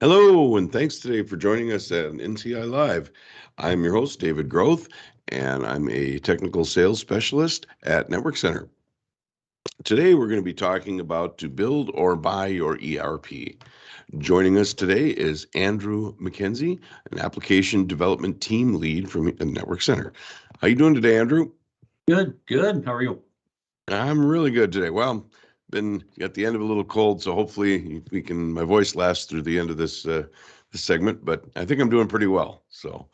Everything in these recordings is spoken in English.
Hello, and thanks today for joining us at NCI Live. I'm your host, David Groth, and I'm a technical sales specialist at Network Center. Today, we're going to be talking about to build or buy your ERP. Joining us today is Andrew McKenzie, an application development team lead from Network Center. How you doing today, Andrew? Good, good. How are you? I'm really good today. Well, been at the end of a little cold, so hopefully my voice lasts through the end of this segment. But I think I'm doing pretty well. So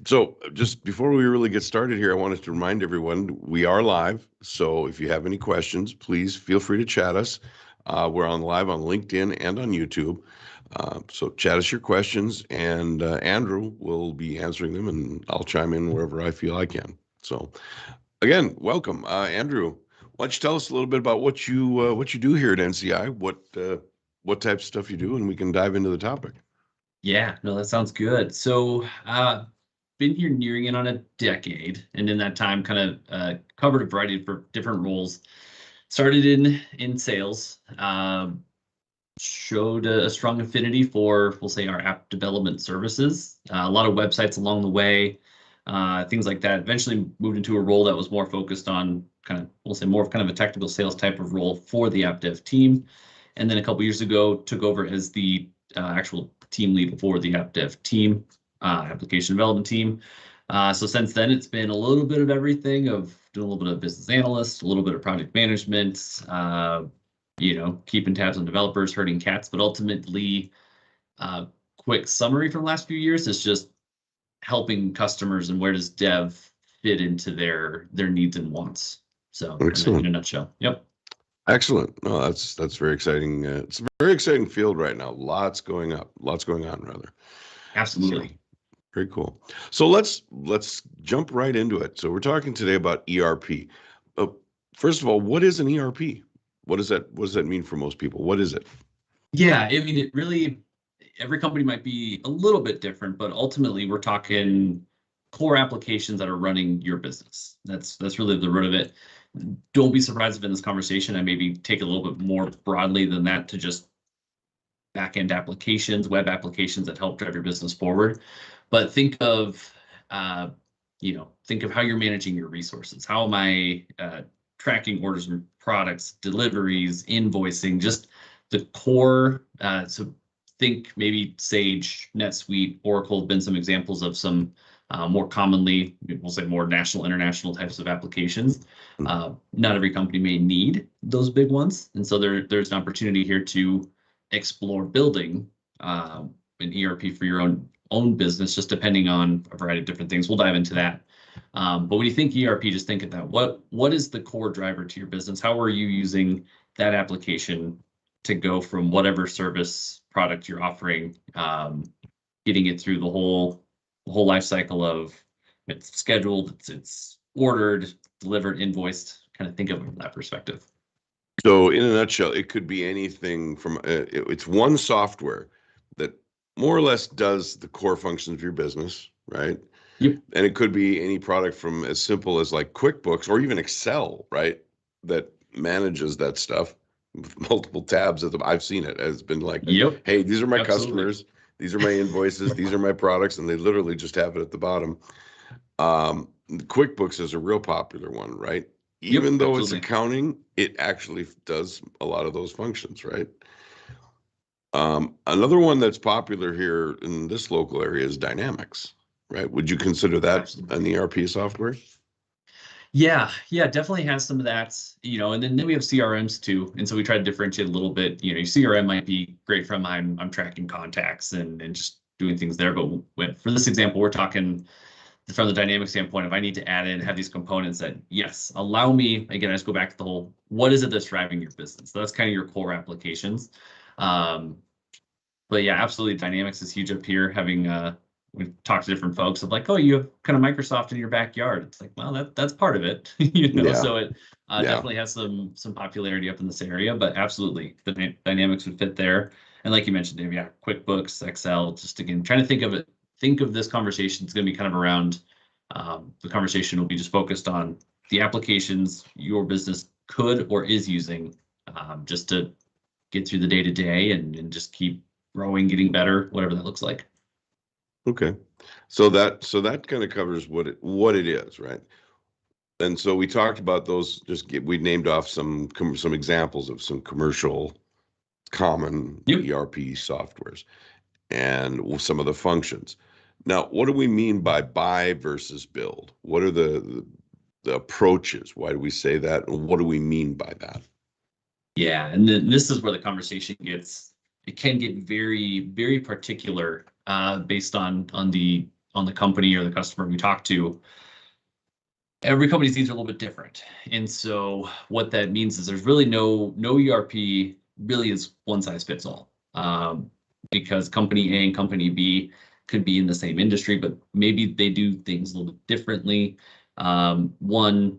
just before we really get started here, I wanted to remind everyone we are live. So if you have any questions, please feel free to chat us. We're live on LinkedIn and on YouTube. So chat us your questions, and Andrew will be answering them, and I'll chime in wherever I feel I can. So. Again, welcome, Andrew. Why don't you tell us a little bit about what you do here at NCI, what types of stuff you do, and we can dive into the topic. Yeah, no, that sounds good. So, been here nearing in on a decade, and in that time, kind of covered a variety of different roles. Started in sales, showed a strong affinity for, we'll say, our app development services. A lot of websites along the way, things like that. Eventually moved into a role that was more focused on we'll say, more of kind of a technical sales type of role for the app dev team. And then a couple years ago, took over as the actual team lead for the app dev team, application development team. So since then, it's been a little bit of everything, of doing a little bit of business analyst, a little bit of project management, keeping tabs on developers, herding cats. But ultimately, quick summary from the last few years is just helping customers and where does dev fit into their needs and wants. So in a nutshell. Yep. Excellent. No, that's very exciting. It's a very exciting field right now. Lots going on, rather. Absolutely. So, very cool. So let's jump right into it. So we're talking today about ERP. First of all, what is an ERP? What does that mean for most people? What is it? Yeah, I mean, it really, every company might be a little bit different, but ultimately we're talking core applications that are running your business. That's really the root of it. Don't be surprised if in this conversation I maybe take a little bit more broadly than that to just back-end applications, web applications that help drive your business forward. But think of how you're managing your resources. How am I tracking orders and products, deliveries, invoicing, just the core. So think maybe Sage, NetSuite, Oracle have been some examples of some more commonly, we'll say, more national, international types of applications. Not every company may need those big ones. And so there's an opportunity here to explore building an ERP for your own business, just depending on a variety of different things. We'll dive into that. But when you think ERP, just think of that. What is the core driver to your business? How are you using that application to go from whatever service product you're offering, getting it through the whole life cycle of it's scheduled, it's ordered, delivered, invoiced. Kind of think of it from that perspective. So in a nutshell, it could be anything from it's one software that more or less does the core functions of your business, right? Yep. And it could be any product from as simple as like QuickBooks or even Excel, right? That manages that stuff with multiple tabs. I've seen it. It's been like, Yep. hey, these are my Absolutely. customers, these are my invoices, these are my products, and they literally just have it at the bottom. QuickBooks is a real popular one, right? Even though it's accounting, it actually does a lot of those functions, right? Another one that's popular here in this local area is Dynamics, right? Would you consider that an ERP software? Yeah, definitely has some of that, and then we have CRMs too. And so we try to differentiate a little bit. Your CRM might be great from I'm tracking contacts and just doing things there. But for this example, we're talking from the dynamic standpoint, if I need to add in, have these components that, yes, allow me, again, I just go back to the whole, what is it that's driving your business? So that's kind of your core applications. But yeah, absolutely. Dynamics is huge up here. We've talked to different folks of like, oh, you have kind of Microsoft in your backyard. It's like, well, that's part of it, Yeah. So it definitely has some popularity up in this area, but absolutely the Dynamics would fit there. And like you mentioned, Dave, yeah, QuickBooks, Excel, just again, trying to think of this conversation. It's going to be kind of around, the conversation will be just focused on the applications your business could or is using, just to get through the day to day and just keep growing, getting better, whatever that looks like. Okay. So that kind of covers what it is, right? And so we talked about those, we named off some examples of some commercial common Yep. ERP softwares and some of the functions. Now, what do we mean by buy versus build? What are the approaches? Why do we say that? And what do we mean by that? Yeah, and then this is where the conversation it can get very, very particular based on the company or the customer we talk to. Every company's needs are a little bit different. And so what that means is there's really no ERP really is one size fits all. Because company A and company B could be in the same industry, but maybe they do things a little bit differently. One,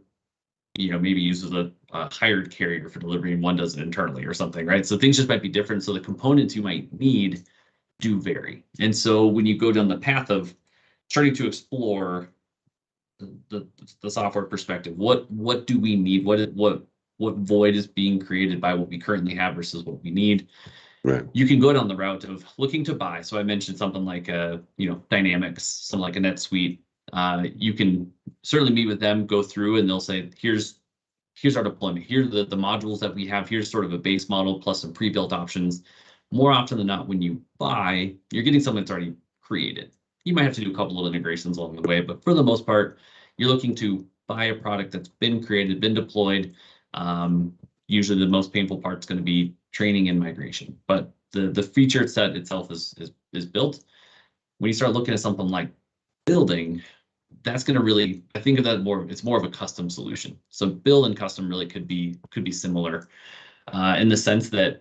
maybe uses a hired carrier for delivery and one does it internally or something, right? So things just might be different. So the components you might need do vary. And so when you go down the path of starting to explore the software perspective, what do we need? What void is being created by what we currently have versus what we need? Right. You can go down the route of looking to buy. So I mentioned something like Dynamics, something like a NetSuite. You can certainly meet with them, go through, and they'll say, here's our deployment. Here are the modules that we have. Here's sort of a base model plus some pre-built options. More often than not, when you buy, you're getting something that's already created. You might have to do a couple of integrations along the way, but for the most part, you're looking to buy a product that's been created, been deployed. Usually the most painful part is going to be training and migration, but the feature set itself is built. When you start looking at something like building, that's going to really, I think of that it's more of a custom solution. So build and custom really could be similar in the sense that,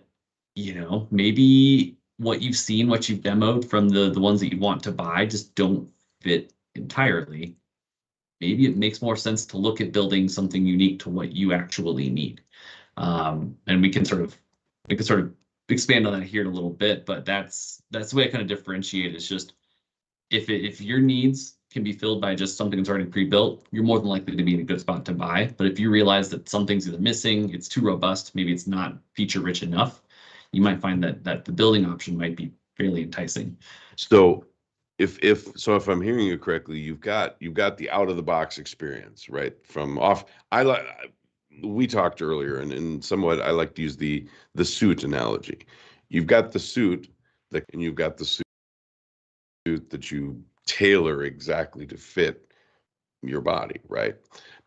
maybe what you've seen, what you've demoed from the ones that you want to buy just don't fit entirely. Maybe it makes more sense to look at building something unique to what you actually need. And we can sort of expand on that here in a little bit, but that's the way I kind of differentiate. It's just if your needs can be filled by just something that's already pre-built, you're more than likely to be in a good spot to buy. But if you realize that something's either missing, it's too robust, maybe it's not feature rich enough, you might find that the building option might be fairly enticing. So if I'm hearing you correctly, you've got the out of the box experience, right? We talked earlier, and somewhat I like to use the suit analogy. You've got the suit and you've got the suit that you tailor exactly to fit your body, right?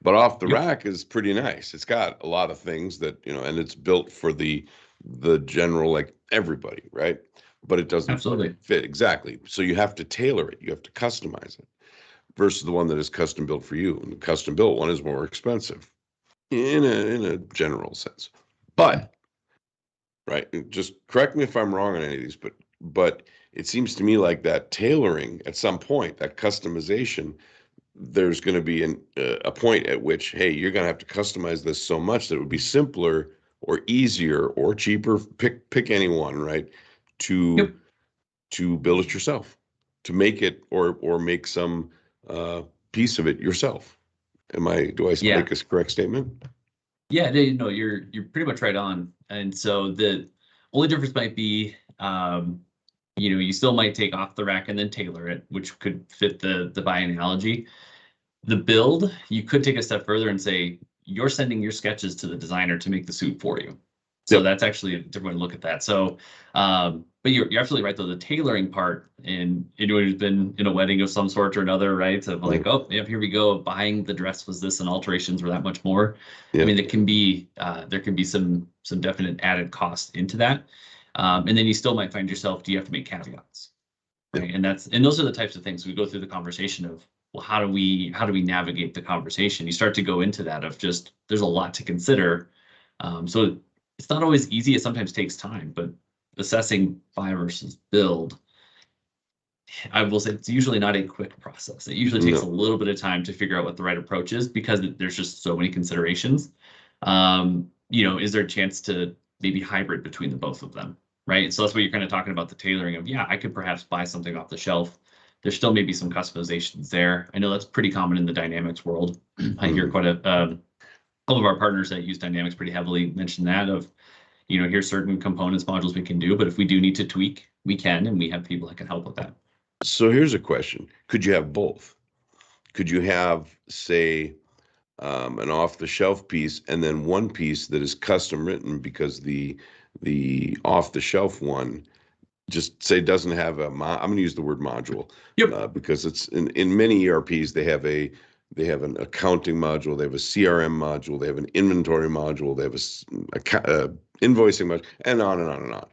But off the rack is pretty nice. It's got a lot of things that, and it's built for the general, like everybody, right? But it doesn't Absolutely fit exactly. So you have to tailor it. You have to customize it versus the one that is custom built for you. And the custom built one is more expensive in a general sense. But, right, just correct me if I'm wrong on any of these, but it seems to me like that tailoring at some point, that customization, there's going to be a point at which, hey, you're going to have to customize this so much that it would be simpler or easier or cheaper, pick any one, right, to build it yourself, to make it or make some piece of it yourself. Do I make a correct statement? Yeah, you're pretty much right on. And so the only difference might be, you still might take off the rack and then tailor it, which could fit the buy analogy. The build, you could take a step further and say, you're sending your sketches to the designer to make the suit for you. So that's actually a different way to look at that. So, but you're absolutely right, though. The tailoring part, and anyone who's been in a wedding of some sort or another, right? Of like, oh, yeah, here we go. Buying the dress was this, and alterations were that much more. I mean, there can be some definite added cost into that, and then you still might find yourself, do you have to make caveats, right? And those are the types of things we go through the conversation of. Well, how do we navigate the conversation? You start to go into that of just there's a lot to consider. So it's not always easy. It sometimes takes time, but assessing buy versus build, I will say it's usually not a quick process. It usually takes a little bit of time to figure out what the right approach is because there's just so many considerations. Is there a chance to maybe hybrid between the both of them, right? So that's what you're kind of talking about, the tailoring of, I could perhaps buy something off the shelf. There's still maybe some customizations there. I know that's pretty common in the Dynamics world. I hear quite some of our partners that use Dynamics pretty heavily mention that of, here's certain components, modules we can do, but if we do need to tweak, we can, and we have people that can help with that. So here's a question. Could you have both? Could you have, say, an off-the-shelf piece and then one piece that is custom written because the off-the-shelf one just say doesn't have I'm going to use the word module. Yep. Because it's in many ERPs they have an accounting module, they have a CRM module, they have an inventory module, they have a invoicing module, and on and on and on.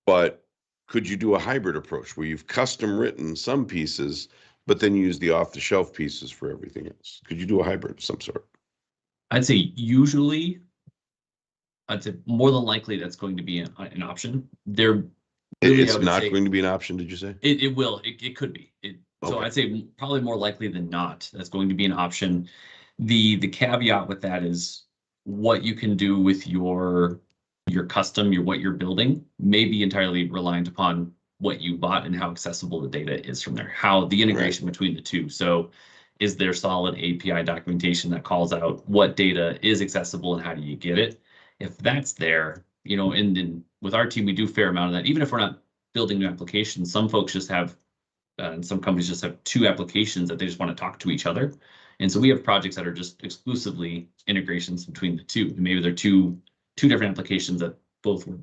But could you do a hybrid approach where you've custom written some pieces, but then use the off-the-shelf pieces for everything else? Could you do a hybrid of some sort? I'd say more than likely that's going to be an option. It's not going to be an option, did you say? It will. It could be. So Okay. I'd say probably more likely than not, that's going to be an option. The caveat with that is what you can do with your custom, what you're building may be entirely reliant upon what you bought and how accessible the data is from there, how the integration between the two. So is there solid API documentation that calls out what data is accessible and how do you get it? If that's there, and with our team, we do a fair amount of that. Even if we're not building new applications, some folks just have, and some companies just have two applications that they just want to talk to each other. And so we have projects that are just exclusively integrations between the two. Maybe they're two different applications that both were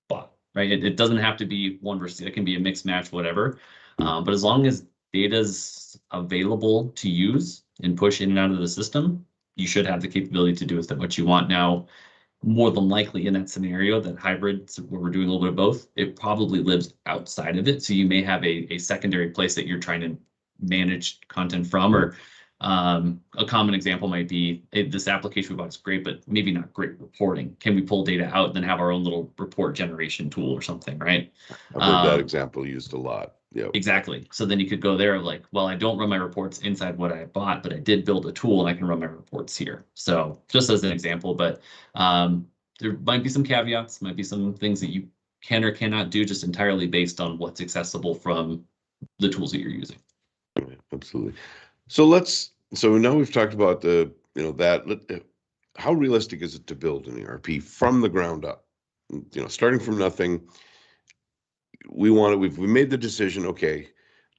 bought, right? It doesn't have to be one versus, it can be a mix match, whatever. But as long as data's available to use and push in and out of the system, you should have the capability to do with it what you want. Now, more than likely in that scenario, that hybrid where we're doing a little bit of both, it probably lives outside of it. So you may have a secondary place that you're trying to manage content from, or a common example might be this application we bought is great, but maybe not great reporting. Can we pull data out and then have our own little report generation tool or something, right? I've heard that example used a lot. Yeah, exactly. So then you could go there like, well, I don't run my reports inside what I bought, but I did build a tool and I can run my reports here. So just as an example, but there might be some caveats, might be some things that you can or cannot do just entirely based on what's accessible from the tools that you're using. Absolutely. So now we've talked about how realistic is it to build an ERP from the ground up? Starting from nothing. We made the decision, okay,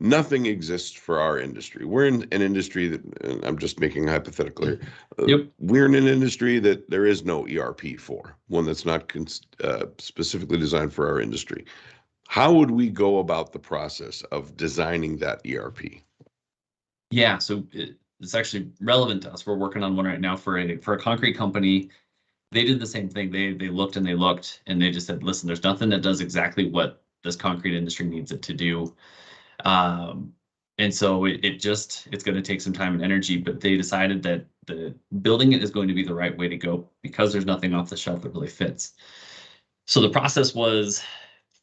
nothing exists for our industry. We're in an industry that, and I'm just making a hypothetical here. Yep. We're in an industry that there is no ERP for, one that's not specifically designed for our industry. How would we go about the process of designing that ERP? Yeah, so it's actually relevant to us. We're working on one right now for a concrete company. They did the same thing. They looked and they looked and they just said, listen, there's nothing that does exactly what this concrete industry needs it to do. And so it's going to take some time and energy, but they decided that the building it is going to be the right way to go because there's nothing off the shelf that really fits. So the process was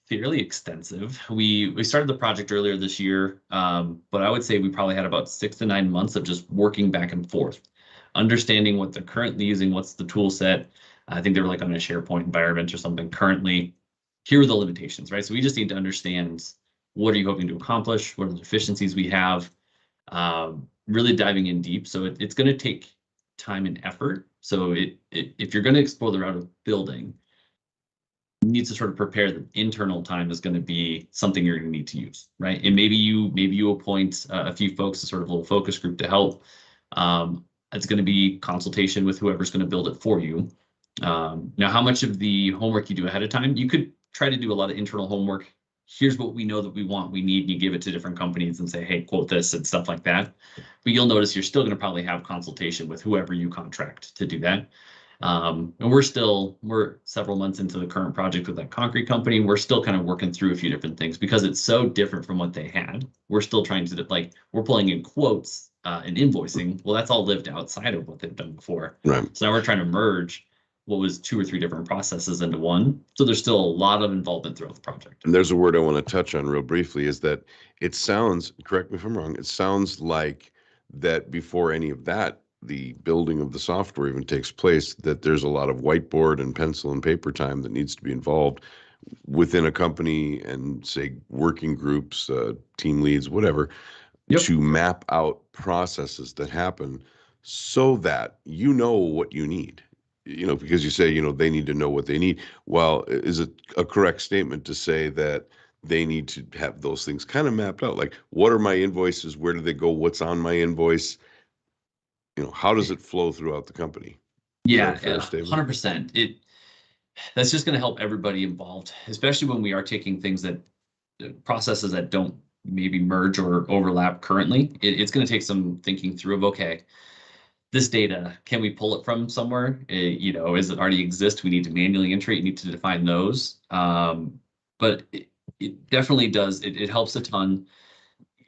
fairly extensive. We started the project earlier this year, but I would say we probably had about 6 to 9 months of just working back and forth, understanding what they're currently using, what's the tool set. I think they were like on a SharePoint environment or something currently. Here are the limitations, right? So we just need to understand what are you hoping to accomplish? What are the deficiencies we have? Really diving in deep. So it's going to take time and effort. So if you're going to explore the route of building, you need to sort of prepare that internal time is going to be something you're going to need to use, right? And maybe you appoint a few folks to sort of a little focus group to help. It's going to be consultation with whoever's going to build it for you. Now, how much of the homework you do ahead of time, you could try to do a lot of internal homework. Here's what we know that we want, we need, and you give it to different companies and say, hey, quote this and stuff like that. But you'll notice you're still going to probably have consultation with whoever you contract to do that. And we're several months into the current project with that concrete company. We're still kind of working through a few different things because it's so different from what they had. We're still trying to we're pulling in quotes and invoicing. Well, that's all lived outside of what they've done before. Right. So now we're trying to merge what was 2 or 3 different processes into one. So there's still a lot of involvement throughout the project. And there's a word I want to touch on real briefly is that it sounds, correct me if I'm wrong, it sounds like that before any of that, the building of the software even takes place, that there's a lot of whiteboard and pencil and paper time that needs to be involved within a company and say working groups, team leads, whatever, to map out processes that happen so that you know what you need. because you say, they need to know what they need. Well, is it a correct statement to say that they need to have those things kind of mapped out? Like, what are my invoices? Where do they go? What's on my invoice? How does it flow throughout the company? Is that a Yeah, fair statement? 100%. That's just going to help everybody involved, especially when we are taking things that processes that don't maybe merge or overlap currently. It's going to take some thinking through of, okay, this data, can we pull it from somewhere? Does it already exist? We need to manually enter it. You need to define those. But it definitely does. It helps a ton.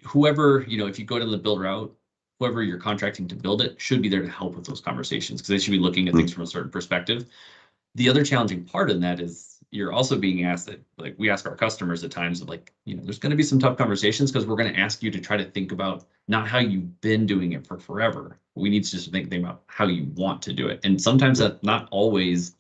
Whoever, if you go to the build route, whoever you're contracting to build it should be there to help with those conversations because they should be looking at things from a certain perspective. The other challenging part in that is you're also being asked that, like we ask our customers at times, like, there's going to be some tough conversations because we're going to ask you to try to think about not how you've been doing it for forever. We need to just think about how you want to do it. And sometimes that's not always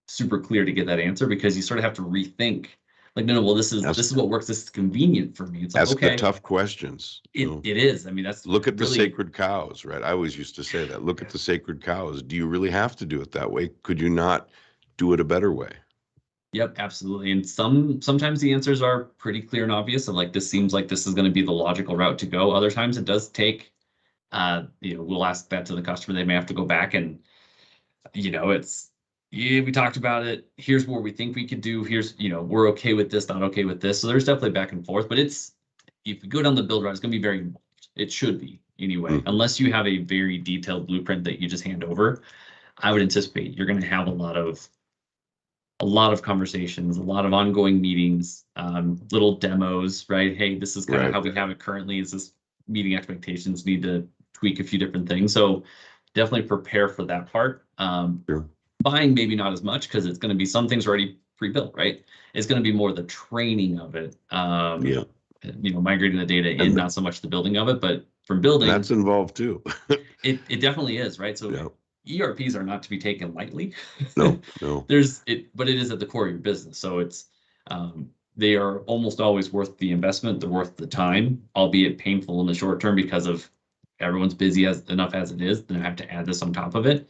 super clear to get that answer because you sort of have to rethink. Like, no, well, this is what works. This is convenient for me. It's like, ask okay, the tough questions. it is. I mean, that's look at really the sacred cows, right? I always used to say that. Look at the sacred cows. Do you really have to do it that way? Could you not do it a better way? Yep, absolutely. And sometimes the answers are pretty clear and obvious of like, this seems like this is going to be the logical route to go. Other times it does take, we'll ask that to the customer. They may have to go back and, we talked about it. Here's what we think we could do. Here's, we're okay with this, not okay with this. So there's definitely back and forth, but if you go down the build route, it's going to be very involved. It should be anyway, unless you have a very detailed blueprint that you just hand over. I would anticipate you're going to have a lot of conversations, a lot of ongoing meetings, little demos, right? Hey, this is kind of how we have it currently. Is this meeting expectations? Need to tweak a few different things. So definitely prepare for that part. Sure. Buying maybe not as much because it's going to be some things already pre-built, right? It's going to be more the training of it. Migrating the data in, not so much the building of it, but from building. That's involved too. it definitely is, right? So ERPs are not to be taken lightly. No. But it is at the core of your business. So they are almost always worth the investment. They're worth the time, albeit painful in the short term because of everyone's busy enough as it is. Then I have to add this on top of it.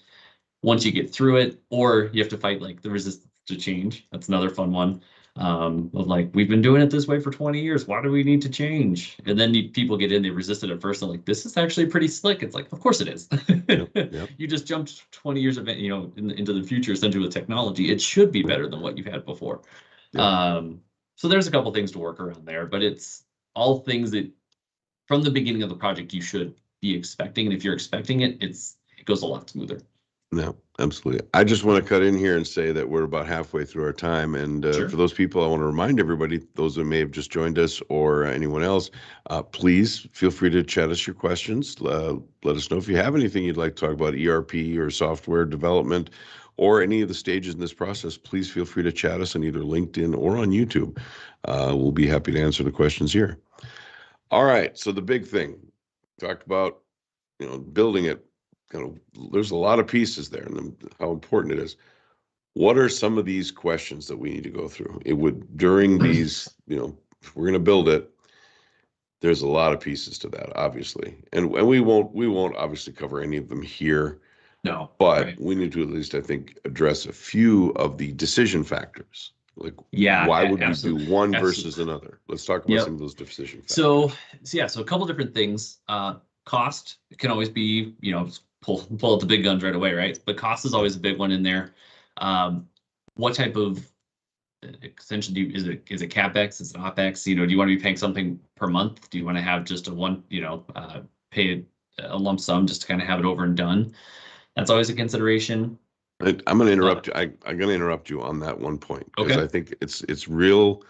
Once you get through it, or you have to fight like the resistance to change. That's another fun one. Of like, we've been doing it this way for 20 years. Why do we need to change? And then people get in, they resist it at first. They're like, this is actually pretty slick. It's like, of course it is. Yep. You just jumped 20 years of it, into the future, essentially with technology. It should be better than what you've had before. Yep. So there's a couple things to work around there, but it's all things that from the beginning of the project, you should be expecting. And if you're expecting it, it goes a lot smoother. No, absolutely. I just want to cut in here and say that we're about halfway through our time. And Sure. For those people, I want to remind everybody, those that may have just joined us or anyone else, please feel free to chat us your questions. Let us know if you have anything you'd like to talk about, ERP or software development or any of the stages in this process. Please feel free to chat us on either LinkedIn or on YouTube. We'll be happy to answer the questions here. All right. So the big thing, talked about, building it. There's a lot of pieces there and how important it is. What are some of these questions that we need to go through? During these, if we're going to build it, there's a lot of pieces to that, obviously. And we won't obviously cover any of them here. No. But right. We need to at least, I think, address a few of the decision factors. Like, why would we do one versus another? Let's talk about some of those decision factors. So a couple different things. Cost can always be, pull out the big guns right away, right? But cost is always a big one in there. What type of extension is it CapEx? Is it OpEx? Do you want to be paying something per month? Do you want to have just pay a lump sum just to kind of have it over and done? That's always a consideration. I'm going to interrupt you. I'm going to interrupt you on that one point because I think it's a real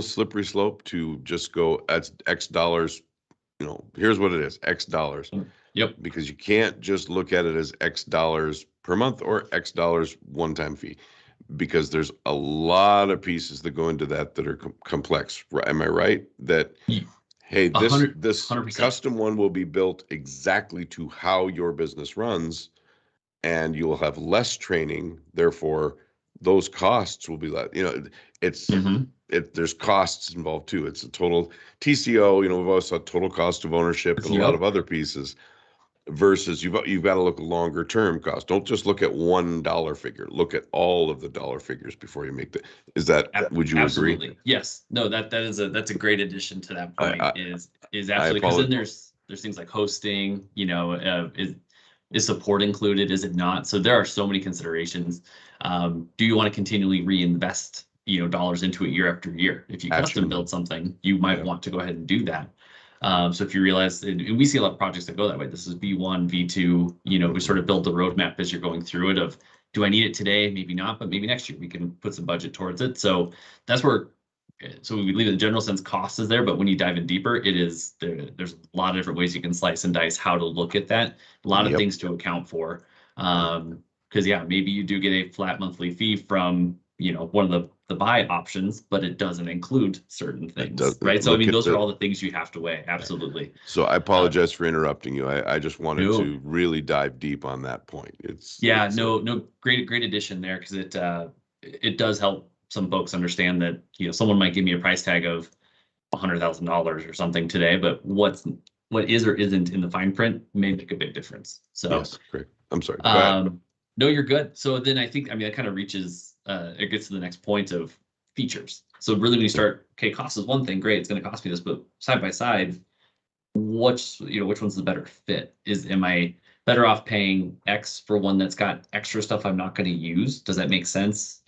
slippery slope to just go at X dollars. Here's what it is, X dollars. Yep. Because you can't just look at it as X dollars per month or X dollars one-time fee, because there's a lot of pieces that go into that are complex. Am I right? That, hey, this 100%. Custom one will be built exactly to how your business runs, and you will have less training. Therefore, those costs will be less. There's costs involved too. It's a total TCO. We've also had total cost of ownership and a lot of other pieces. versus you've got to look longer term cost. Don't just look at $1 figure. Look at all of the dollar figures before you make the. Is that, would you agree? Absolutely. Yes. No, that's a great addition to that point. I Is I absolutely, because then apologize. there's things like hosting, is support included? Is it not? So there are so many considerations. Do you want to continually reinvest, dollars into it year after year? If you custom Absolutely. build something, you might Yeah. want to go ahead and do that. So if you realize, and we see a lot of projects that go that way. This is V1, V2, we sort of build the roadmap as you're going through it of, do I need it today? Maybe not, but maybe next year we can put some budget towards it. So that's where, so we leave it in the general sense, cost is there, but when you dive in deeper, there's a lot of different ways you can slice and dice how to look at that. A lot of Yep. things to account for. Because maybe you do get a flat monthly fee from, one of the buy options, but it doesn't include certain things, right? So I Look mean, at those are the. all the things you have to weigh. Absolutely. So I apologize for interrupting you. I just wanted No, to really dive deep on that point. yeah, It's no, great addition there, because it does help some folks understand that, someone might give me a price tag of $100,000 or something today, but what is or isn't in the fine print may make a big difference. So, yes, correct. I'm sorry. Go ahead. no, you're good. So then I think, that kind of reaches, it gets to the next point of features. So really, when you start, okay, cost is one thing, great, it's going to cost me this, but side by side, which one's the better fit? Am I better off paying X for one that's got extra stuff I'm not going to use? Does that make sense?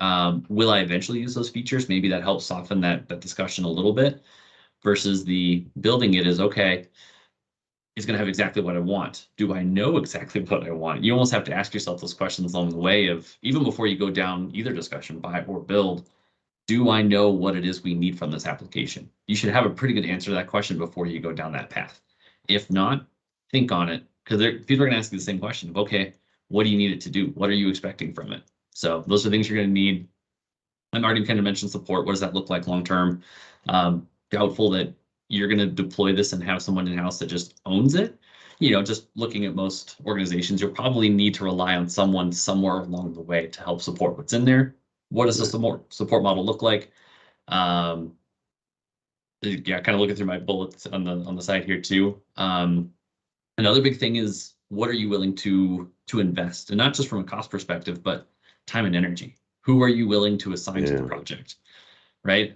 Will I eventually use those features? Maybe that helps soften that discussion a little bit, versus the building it is, okay, it's going to have exactly what I want. Do I know exactly what I want? You almost have to ask yourself those questions along the way of, even before you go down either discussion, buy or build, do I know what it is we need from this application? You should have a pretty good answer to that question before you go down that path. If not, think on it, because people are going to ask you the same question of, okay, what do you need it to do? What are you expecting from it? So those are things you're going to need. I'm already kind of mentioned support. What does that look like long term? Doubtful that you're going to deploy this and have someone in-house that just owns it. Just looking at most organizations, you'll probably need to rely on someone somewhere along the way to help support what's in there. What does the support model look like? Yeah, kind of looking through my bullets on the side here too. Another big thing is, what are you willing to invest, and not just from a cost perspective, but time and energy. Who are you willing to assign to the project, right?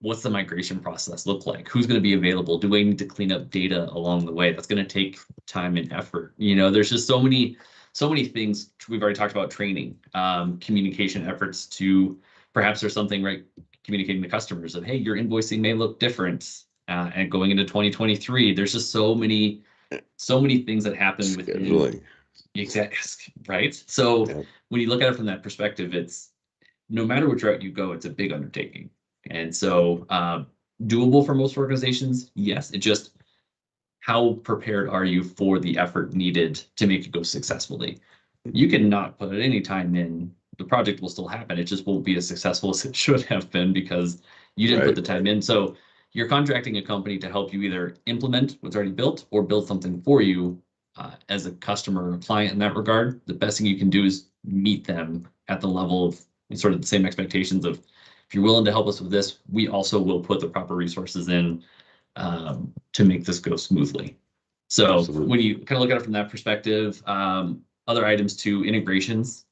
What's the migration process look like? Who's going to be available? Do I need to clean up data along the way? That's going to take time and effort. There's just so many things. We've already talked about training, communication efforts to, perhaps there's something, right, communicating to customers of, hey, your invoicing may look different, and going into 2023, there's just so many things that happen within Scheduling. exact, right? So Yeah. when you look at it from that perspective, it's, no matter which route you go, it's a big undertaking. And so doable for most organizations, yes. It just, how prepared are you for the effort needed to make it go successfully? You can not put any time in, the project will still happen. It just won't be as successful as it should have been because you didn't put the time in. So you're contracting a company to help you either implement what's already built or build something for you as a customer or client in that regard. The best thing you can do is meet them at the level of sort of the same expectations of, if you're willing to help us with this, we also will put the proper resources in to make this go smoothly. So Absolutely. when you kind of look at it from that perspective, other items to integrations,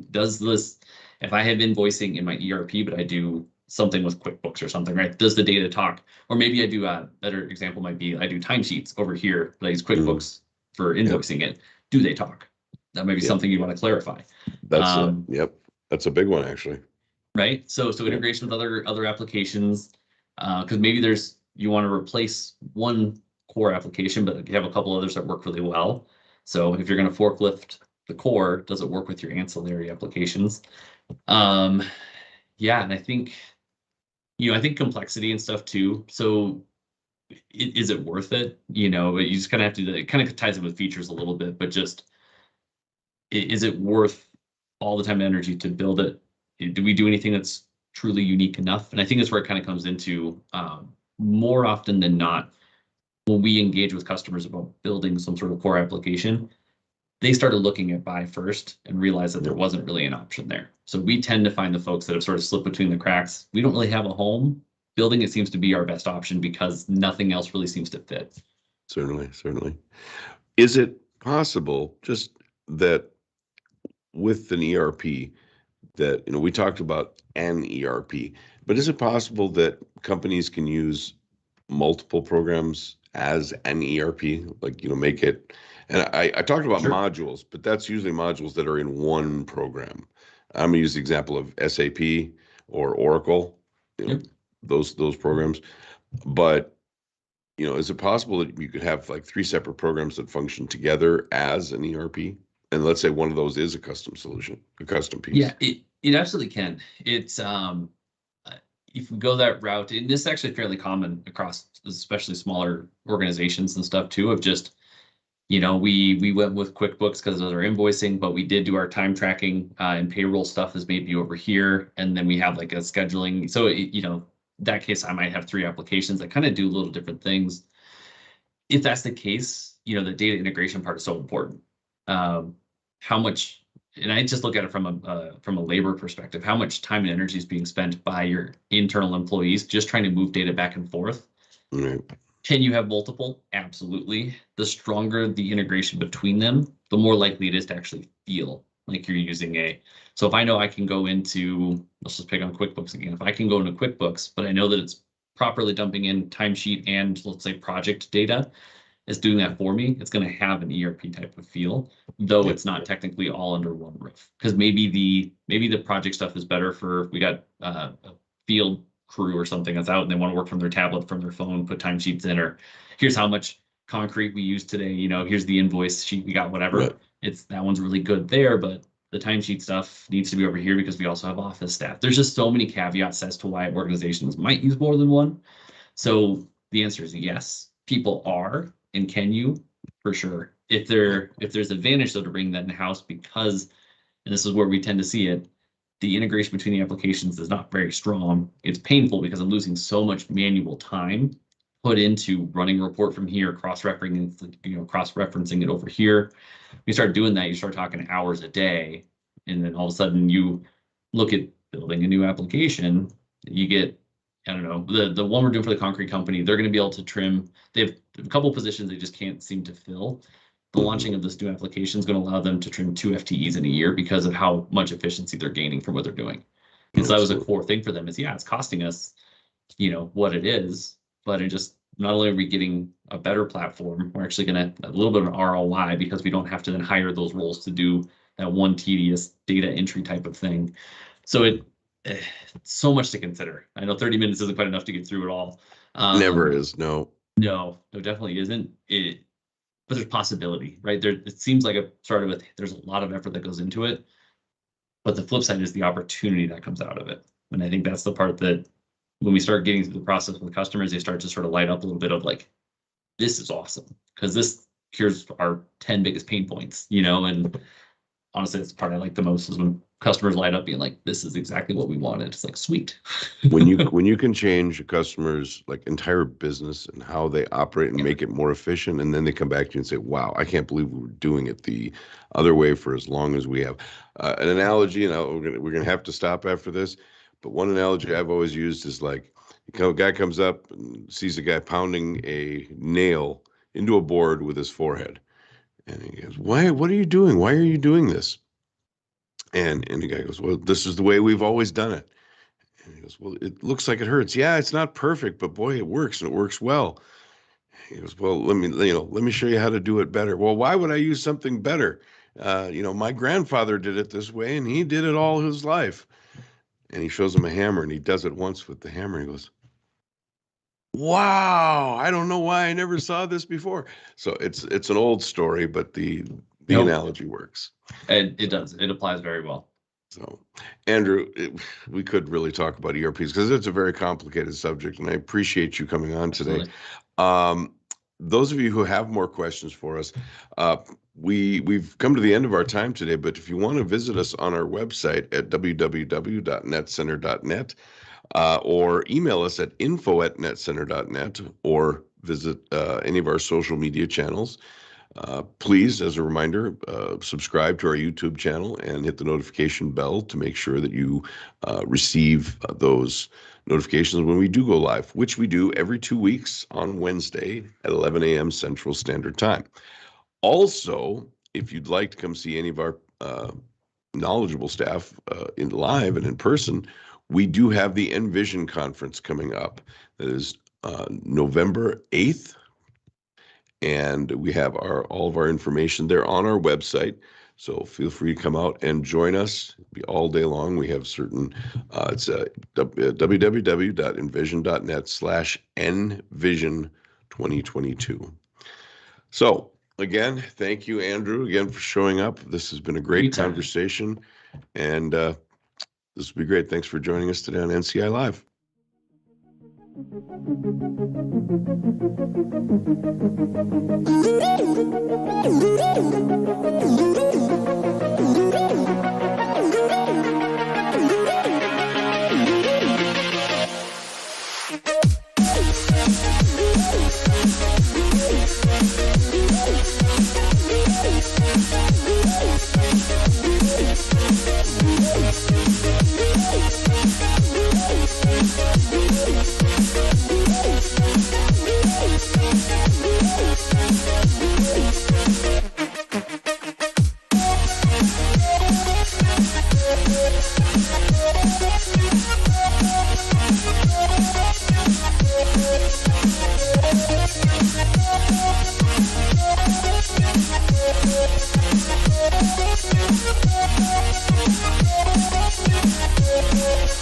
does this, if I have invoicing in my ERP, but I do something with QuickBooks or something, right? Does the data talk? Or maybe I do, a better example might be, I do timesheets over here, but I use QuickBooks for invoicing it. Do they talk? That might be something you want to clarify. That's that's a big one, actually. Right. So integration with other applications, because maybe you want to replace one core application, but you have a couple others that work really well. So if you're going to forklift the core, does it work with your ancillary applications? Yeah, and I think complexity and stuff too. So is it worth it? You just kind of have to, it kind of ties in with features a little bit, but just, is it worth all the time and energy to build it? Do we do anything that's truly unique enough? And I think that's where it kind of comes into, more often than not, when we engage with customers about building some sort of core application, they started looking at buy first and realized that there wasn't really an option there. So we tend to find the folks that have sort of slipped between the cracks. We don't really have a home. Building it seems to be our best option because nothing else really seems to fit. Certainly. Is it possible just that with an ERP that, we talked about an ERP, but is it possible that companies can use multiple programs as an ERP, like, make it, and I talked about Sure. modules, but that's usually modules that are in one program. I'm gonna use the example of SAP or Oracle, Yep. those programs. But, is it possible that you could have like three separate programs that function together as an ERP? And let's say one of those is a custom solution, a custom piece. Yeah, it absolutely can. It's uh, if we go that route, and this is actually fairly common across especially smaller organizations and stuff too, of just, we went with QuickBooks because of our invoicing, but we did do our time tracking and payroll stuff is maybe over here, and then we have like a scheduling. So that case, I might have three applications that kind of do little different things. If that's the case, the data integration part is so important. How much, and I just look at it from a labor perspective, how much time and energy is being spent by your internal employees just trying to move data back and forth. Right. Can you have multiple? Absolutely. The stronger the integration between them, the more likely it is to actually feel like you're using so if I know I can go into, let's just pick on QuickBooks again. If I can go into QuickBooks, but I know that it's properly dumping in timesheet and let's say project data, is doing that for me, it's going to have an ERP type of feel, though Yep. it's not technically all under one roof. Because maybe the project stuff is better for, we got a field crew or something that's out and they want to work from their tablet, from their phone, put timesheets in, or here's how much concrete we used today. Here's the invoice sheet, we got whatever. Right. It's that one's really good there, but the timesheet stuff needs to be over here because we also have office staff. There's just so many caveats as to why organizations might use more than one. So the answer is yes, people are, and can you, for sure. If there's advantage though to bring that in house, because, and this is where we tend to see it, the integration between the applications is not very strong. It's painful because I'm losing so much manual time put into running a report from here, cross-referencing it over here. You start doing that, you start talking hours a day, and then all of a sudden you look at building a new application, you get, I don't know, the one we're doing for the concrete company, they're going to be able to trim. They have a couple of positions they just can't seem to fill. The launching of this new application is going to allow them to trim 2 FTEs in a year because of how much efficiency they're gaining from what they're doing. And so that was a core thing for them is, yeah, it's costing us, what it is, but it just, not only are we getting a better platform, we're actually going to a little bit of an ROI because we don't have to then hire those roles to do that one tedious data entry type of thing. So so much to consider. I know 30 minutes isn't quite enough to get through it all. Never is. No. No, definitely isn't. But there's possibility, right? There, it seems like there's a lot of effort that goes into it, but the flip side is the opportunity that comes out of it. And I think that's the part that when we start getting through the process with customers, they start to sort of light up a little bit of like, this is awesome because this cures our 10 biggest pain points, and honestly, that's the part I like the most is when customers light up being like, this is exactly what we wanted. It's like, sweet. when you can change a customer's like entire business and how they operate and make it more efficient, and then they come back to you and say, wow, I can't believe we were doing it the other way for as long as we have. An analogy, and we're gonna have to stop after this, but one analogy I've always used is like, a guy comes up and sees a guy pounding a nail into a board with his forehead, and he goes, why, what are you doing, why are you doing this? And the guy goes, well, this is the way we've always done it. And he goes, well, it looks like it hurts. Yeah, it's not perfect, but boy, it works, and it works well. He goes, well, let me show you how to do it better. Well, why would I use something better? My grandfather did it this way, and he did it all his life. And he shows him a hammer, and he does it once with the hammer. He goes, wow, I don't know why I never saw this before. So it's an old story, but the Nope. analogy works. And it does. It applies very well. So, Andrew, we could really talk about ERPs because it's a very complicated subject, and I appreciate you coming on today. Those of you who have more questions for us, we've come to the end of our time today, but if you want to visit us on our website at www.netcenter.net, or email us at info@netcenter.net, or visit any of our social media channels. Please, as a reminder, subscribe to our YouTube channel and hit the notification bell to make sure that you receive those notifications when we do go live, which we do every 2 weeks on Wednesday at 11 a.m. Central Standard Time. Also, if you'd like to come see any of our knowledgeable staff in live and in person, we do have the Envision conference coming up. That is November 8th. And we have all of our information there on our website. So feel free to come out and join us. It'll be all day long. We have certain, it's www.envision.net/nvision 2022. So again, thank you, Andrew, again for showing up. This has been a great Anytime. conversation, and this will be great. Thanks for joining us today on NCI Live.